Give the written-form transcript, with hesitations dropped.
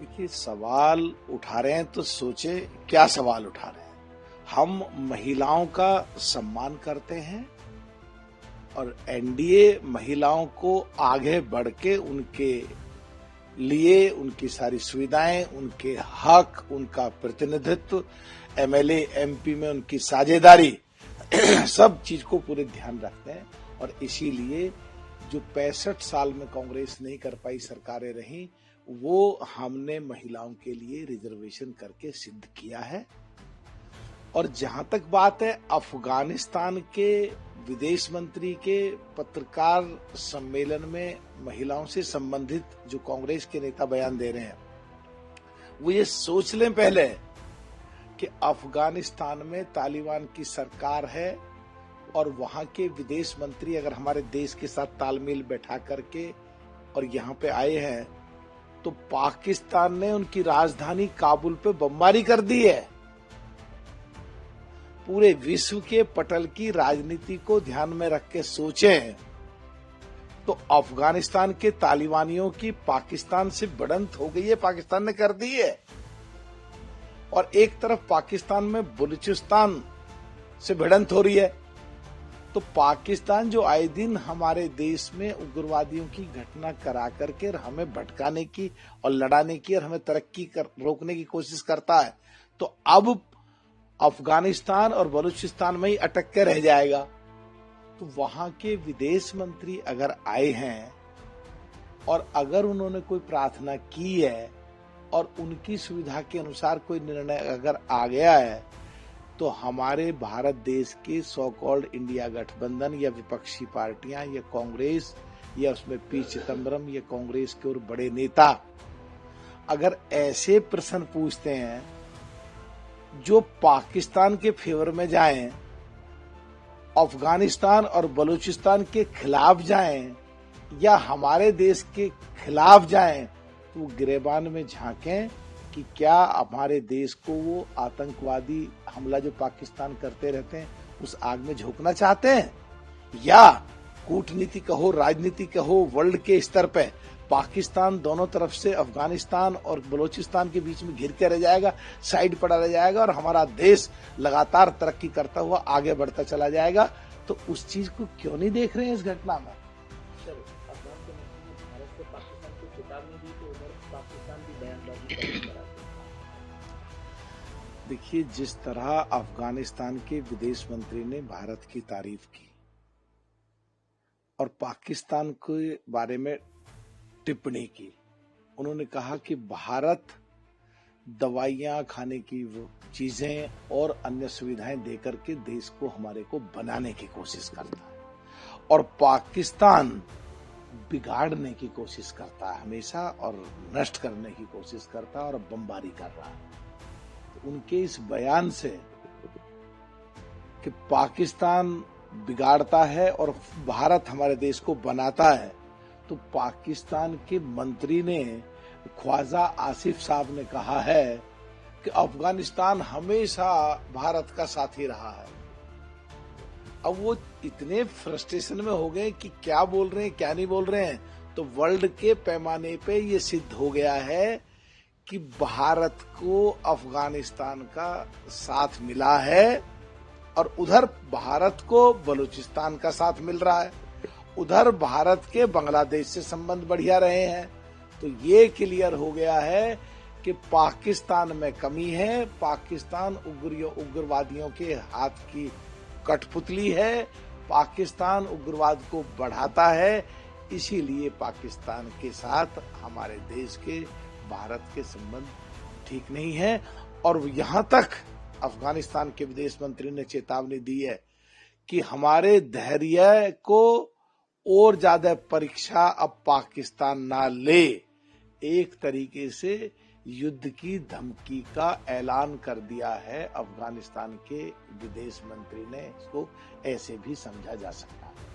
देखिए, सवाल उठा रहे हैं तो सोचे क्या सवाल उठा रहे हैं। हम महिलाओं का सम्मान करते हैं और एनडीए महिलाओं को आगे बढ़ के उनके लिए उनकी सारी सुविधाएं, उनके हक, उनका प्रतिनिधित्व, एमएलए एमपी में उनकी साझेदारी सब चीज को पूरे ध्यान रखते हैं। और इसीलिए जो 65 साल में कांग्रेस नहीं कर पाई सरकारें रही, वो हमने महिलाओं के लिए रिजर्वेशन करके सिद्ध किया है। और जहां तक बात है अफगानिस्तान के विदेश मंत्री के पत्रकार सम्मेलन में महिलाओं से संबंधित जो कांग्रेस के नेता बयान दे रहे हैं, वो ये सोच लें पहले कि अफगानिस्तान में तालिबान की सरकार है और वहां के विदेश मंत्री अगर हमारे देश के साथ तालमेल बैठा करके और यहाँ पे आए हैं तो पाकिस्तान ने उनकी राजधानी काबुल पे बमबारी कर दी है। पूरे विश्व के पटल की राजनीति को ध्यान में रख के सोचें तो अफगानिस्तान के तालिबानियों की पाकिस्तान से बढ़त हो गई है, पाकिस्तान ने कर दी है। और एक तरफ पाकिस्तान में बलूचिस्तान से भिड़ंत हो रही है। तो पाकिस्तान जो आए दिन हमारे देश में उग्रवादियों की घटना करा करके हमें भटकाने की और लड़ाने की और हमें तरक्की रोकने की कोशिश करता है, तो अब अफगानिस्तान और बलूचिस्तान में ही अटक के रह जाएगा। तो वहां के विदेश मंत्री अगर आए हैं और अगर उन्होंने कोई प्रार्थना की है और उनकी सुविधा के अनुसार कोई निर्णय अगर आ गया है, तो हमारे भारत देश के सो कॉल्ड इंडिया गठबंधन या विपक्षी पार्टियां या कांग्रेस या उसमें पी चिदम्बरम या कांग्रेस के और बड़े नेता अगर ऐसे प्रश्न पूछते हैं जो पाकिस्तान के फेवर में जाएं, अफगानिस्तान और बलूचिस्तान के खिलाफ जाएं या हमारे देश के खिलाफ जाएं, तो गिरेबान में झांकें कि क्या हमारे देश को वो आतंकवादी हमला जो पाकिस्तान करते रहते हैं उस आग में झोंकना चाहते हैं, या कूटनीति कहो, राजनीति कहो, वर्ल्ड के स्तर पे पाकिस्तान दोनों तरफ से अफगानिस्तान और बलूचिस्तान के बीच में घिर के रह जाएगा, साइड पड़ा रह जाएगा और हमारा देश लगातार तरक्की करता हुआ आगे बढ़ता चला जाएगा। तो उस चीज को क्यों नहीं देख रहे हैं इस घटना में? देखिए, जिस तरह अफगानिस्तान के विदेश मंत्री ने भारत की तारीफ की और पाकिस्तान के बारे में टिप्पणी की, उन्होंने कहा कि भारत दवाइयां खाने की वो चीजें और अन्य सुविधाएं देकर के देश को हमारे को बनाने की कोशिश करता है और पाकिस्तान बिगाड़ने की कोशिश करता है हमेशा और नष्ट करने की कोशिश करता है और बमबारी कर रहा है। तो उनके इस बयान से कि पाकिस्तान बिगाड़ता है और भारत हमारे देश को बनाता है, तो पाकिस्तान के मंत्री ने, ख्वाजा आसिफ साहब ने कहा है कि अफगानिस्तान हमेशा भारत का साथी रहा है। अब वो इतने फ्रस्ट्रेशन में हो गए कि क्या बोल रहे हैं क्या नहीं बोल रहे हैं। तो वर्ल्ड के पैमाने पे ये सिद्ध हो गया है कि भारत को अफगानिस्तान का साथ मिला है और उधर भारत को बलूचिस्तान का साथ मिल रहा है, उधर भारत के बांग्लादेश से संबंध बढ़िया रहे हैं। तो ये क्लियर हो गया है कि पाकिस्तान में कमी है, पाकिस्तान उग्रवादियों के हाथ की कठपुतली है, पाकिस्तान उग्रवाद को बढ़ाता है। इसीलिए पाकिस्तान के साथ हमारे देश के, भारत के संबंध ठीक नहीं है। और यहां तक अफगानिस्तान के विदेश मंत्री ने चेतावनी दी है कि हमारे धैर्य को और ज्यादा परीक्षा अब पाकिस्तान ना ले। एक तरीके से युद्ध की धमकी का ऐलान कर दिया है अफगानिस्तान के विदेश मंत्री ने, इसको ऐसे भी समझा जा सकता है।